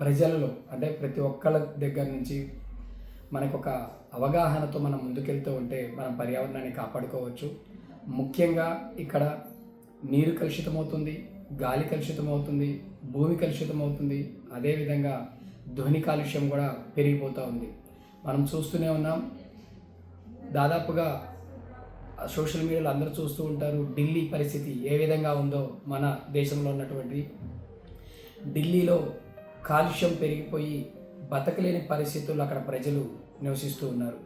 ప్రజలలో అంటే ప్రతి ఒక్కళ్ళ దగ్గర నుంచి మనకొక అవగాహనతో మనం ముందుకెళ్తూ ఉంటే మనం పర్యావరణాన్ని కాపాడుకోవచ్చు. ముఖ్యంగా ఇక్కడ నీరు కలుషితమవుతుంది, గాలి కలుషితమవుతుంది, భూమి కలుషితమవుతుంది, అదేవిధంగా ధ్వని కాలుష్యం కూడా పెరిగిపోతూ ఉంది. మనం చూస్తూనే ఉన్నాం. దాదాపుగా సోషల్ మీడియాలో అందరూ చూస్తూ ఉంటారు ఢిల్లీ పరిస్థితి ఏ విధంగా ఉందో. మన దేశంలో ఉన్నటువంటి ఢిల్లీలో కాలుష్యం పెరిగిపోయి బతకలేని పరిస్థితుల్లో అక్కడ ప్రజలు నివసిస్తూ ఉన్నారు.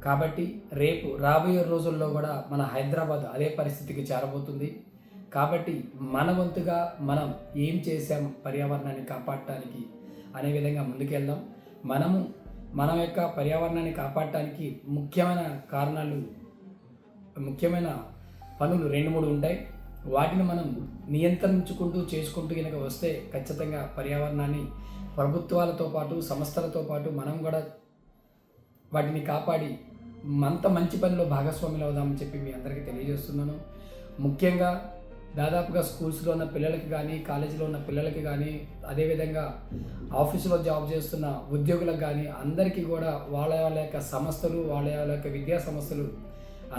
కాబట్టి రేపు రాబోయే రోజుల్లో కూడా మన హైదరాబాద్ అదే పరిస్థితికి చేరబోతుంది. కాబట్టి మన వంతుగా మనం ఏం చేసాం పర్యావరణాన్ని కాపాడటానికి అనే విధంగా ముందుకెళ్దాం. మన యొక్క పర్యావరణాన్ని కాపాడటానికి ముఖ్యమైన పనులు 2-3 ఉంటాయి. వాటిని మనం నియంత్రించుకుంటూ చేసుకుంటూ కనుక వస్తే ఖచ్చితంగా పర్యావరణాన్ని ప్రభుత్వాలతో పాటు సంస్థలతో పాటు మనం కూడా వాటిని కాపాడి అంత మంచి పనిలో భాగస్వాములు అవుదామని చెప్పి మీ అందరికీ తెలియజేస్తున్నాను. ముఖ్యంగా దాదాపుగా స్కూల్స్లో ఉన్న పిల్లలకి కానీ, కాలేజీలో ఉన్న పిల్లలకి కానీ, అదేవిధంగా ఆఫీసులో జాబ్ చేస్తున్న ఉద్యోగులకు కానీ అందరికీ కూడా వాళ్ళ యొక్క సంస్థలు, వాళ్ళ యొక్క విద్యా సంస్థలు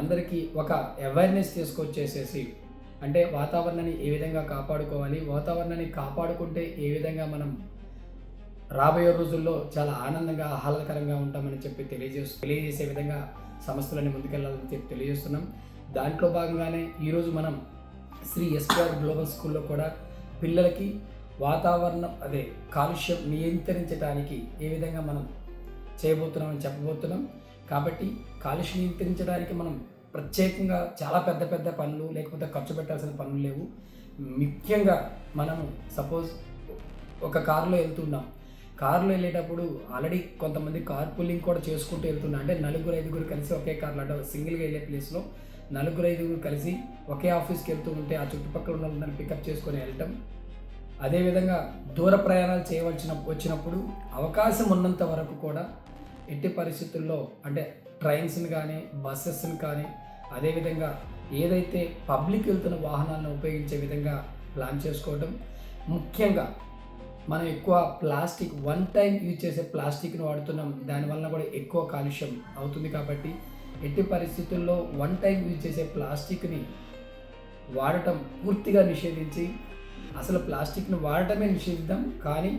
అందరికీ ఒక అవేర్నెస్ తీసుకొచ్చేసేసి అంటే వాతావరణాన్ని ఏ విధంగా కాపాడుకోవాలి, వాతావరణాన్ని కాపాడుకుంటే ఏ విధంగా మనం రాబోయే రోజుల్లో చాలా ఆనందంగా ఆహ్లాదకరంగా ఉంటామని చెప్పి తెలియజేసే విధంగా సంస్థలని ముందుకెళ్లాలని చెప్పి తెలియజేస్తున్నాం. దాంట్లో భాగంగానే ఈరోజు మనం శ్రీ ఎస్పీఆర్ గ్లోబల్ స్కూల్లో కూడా పిల్లలకి వాతావరణం కాలుష్యం నియంత్రించడానికి ఏ విధంగా మనం చేయబోతున్నామని చెప్పబోతున్నాం. కాబట్టి కాలుష్యం నియంత్రించడానికి మనం ప్రత్యేకంగా చాలా పెద్ద పనులు లేకపోతే ఖర్చు పెట్టాల్సిన పనులు లేవు. ముఖ్యంగా మనము సపోజ్ ఒక కారులో వెళ్తున్నాం. కారులో వెళ్ళేటప్పుడు ఆల్రెడీ కొంతమంది కార్ పుల్లింగ్ కూడా చేసుకుంటూ వెళ్తున్నారు. అంటే 4-5 కలిసి ఒకే కార్లో అంటే సింగిల్గా వెళ్ళే ప్లేస్లో 4-5 కలిసి ఒకే ఆఫీస్కి వెళ్తూ ఉంటే ఆ చుట్టుపక్కల ఉన్న వాళ్ళని పికప్ చేసుకొని వెళ్ళటం. అదేవిధంగా దూర ప్రయాణాలు వచ్చినప్పుడు అవకాశం ఉన్నంత వరకు కూడా ఎట్టి పరిస్థితుల్లో అంటే ట్రైన్స్ని కానీ బస్సెస్ని కానీ అదేవిధంగా ఏదైతే పబ్లిక్ వెళ్తున్న వాహనాలను ఉపయోగించే విధంగా ప్లాన్ చేసుకోవడం. ముఖ్యంగా మనం ఎక్కువ ప్లాస్టిక్ వన్ టైం యూజ్ చేసే ప్లాస్టిక్ని వాడుతున్నాం. దానివల్ల కూడా ఎక్కువ కాలుష్యం అవుతుంది. కాబట్టి ఎట్టి పరిస్థితుల్లో వన్ టైం యూజ్ చేసే ప్లాస్టిక్ని వాడటం పూర్తిగా నిషేధించి అసలు ప్లాస్టిక్ని వాడటమే నిషేధిద్దాం. కానీ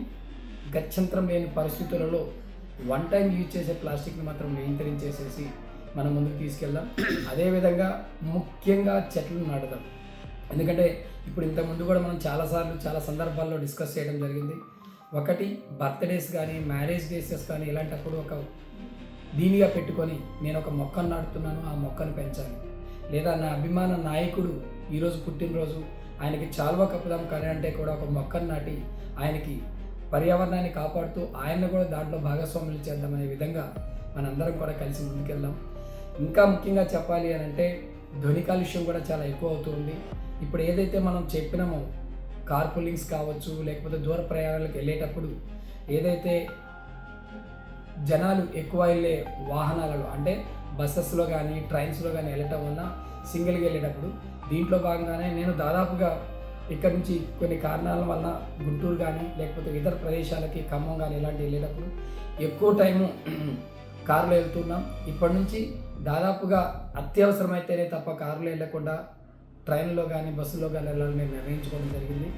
గత్యంతరం లేని పరిస్థితులలో వన్ టైం యూజ్ చేసే ప్లాస్టిక్ని మాత్రం నియంత్రించేసేసి మనం ముందుకు తీసుకెళ్దాం. అదేవిధంగా ముఖ్యంగా చెట్లను నాటుదాం. ఎందుకంటే ఇప్పుడు ఇంతకుముందు కూడా మనం చాలా సందర్భాల్లో డిస్కస్ చేయడం జరిగింది. ఒకటి బర్త్డేస్ కానీ మ్యారేజ్ డేసెస్ కానీ ఇలాంటప్పుడు ఒక దీనిగా పెట్టుకొని నేను ఒక మొక్కను నాటుతున్నాను, ఆ మొక్కను పెంచాలి. లేదా నా అభిమాన నాయకుడు ఈరోజు పుట్టినరోజు ఆయనకి చాలువ కప్పుదాం కానీ అంటే కూడా ఒక మొక్కను నాటి ఆయనకి పర్యావరణాన్ని కాపాడుతూ ఆయన్ని కూడా దాంట్లో భాగస్వాములు చేద్దామనే విధంగా మనందరం కూడా కలిసి ముందుకెళ్దాం. ఇంకా ముఖ్యంగా చెప్పాలి అని అంటే ధ్వని కాలుష్యం కూడా చాలా ఎక్కువ అవుతుంది. ఇప్పుడు ఏదైతే మనం చెప్పినామో కార్ పుల్లింగ్స్ కావచ్చు లేకపోతే దూర ప్రయాణాలకు వెళ్ళేటప్పుడు ఏదైతే జనాలు ఎక్కువ వెళ్ళే వాహనాలలో అంటే బస్సెస్లో కానీ ట్రైన్స్లో కానీ వెళ్ళటం వల్ల సింగిల్గా వెళ్ళేటప్పుడు దీంట్లో భాగంగానే నేను దాదాపుగా ఇక్కడ నుంచి కొన్ని కారణాల వల్ల గుంటూరు కానీ లేకపోతే ఇతర ప్రదేశాలకి ఖమ్మం కానీ ఇలాంటి వెళ్ళేటప్పుడు ఎక్కువ టైము కారులో వెళ్తున్నాం. ఇప్పటి నుంచి దాదాపుగా అత్యవసరమైతేనే తప్ప కారులో వెళ్ళకుండా ట్రైన్లో కానీ బస్సులో కానీ వెళ్ళాలని మేము నిర్ణయించుకోవడం జరిగింది.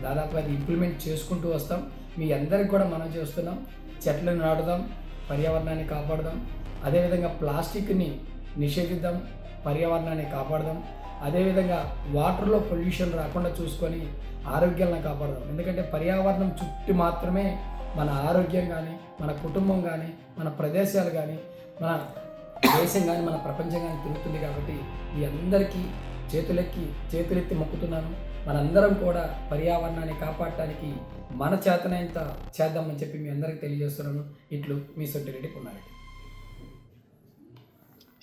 దాదాపుగా అది ఇంప్లిమెంట్ చేసుకుంటూ వస్తాం. మీ అందరికి కూడా మనం చేస్తున్నాం. చెట్లను నాటుదాం, పర్యావరణాన్ని కాపాడదాం. అదేవిధంగా ప్లాస్టిక్ని నిషేధిద్దాం, పర్యావరణాన్ని కాపాడదాం. అదేవిధంగా వాటర్లో పొల్యూషన్ రాకుండా చూసుకొని ఆరోగ్యాలను కాపాడదాం. ఎందుకంటే పర్యావరణం చుట్టూ మాత్రమే మన ఆరోగ్యం కానీ మన కుటుంబం కానీ మన ప్రదేశాలు కానీ మన దేశం కానీ మన ప్రపంచం కానీ తిరుగుతుంది. కాబట్టి ఈ అందరికీ చేతులెత్తి మొక్కుతున్నాను. మనందరం కూడా పర్యావరణాన్ని కాపాడటానికి మన చేతనైనంత చేద్దామని చెప్పి మీ అందరికీ తెలియజేస్తున్నాను. ఇట్లు మీ సొంటిరెడ్డి పున్నారెడ్డి.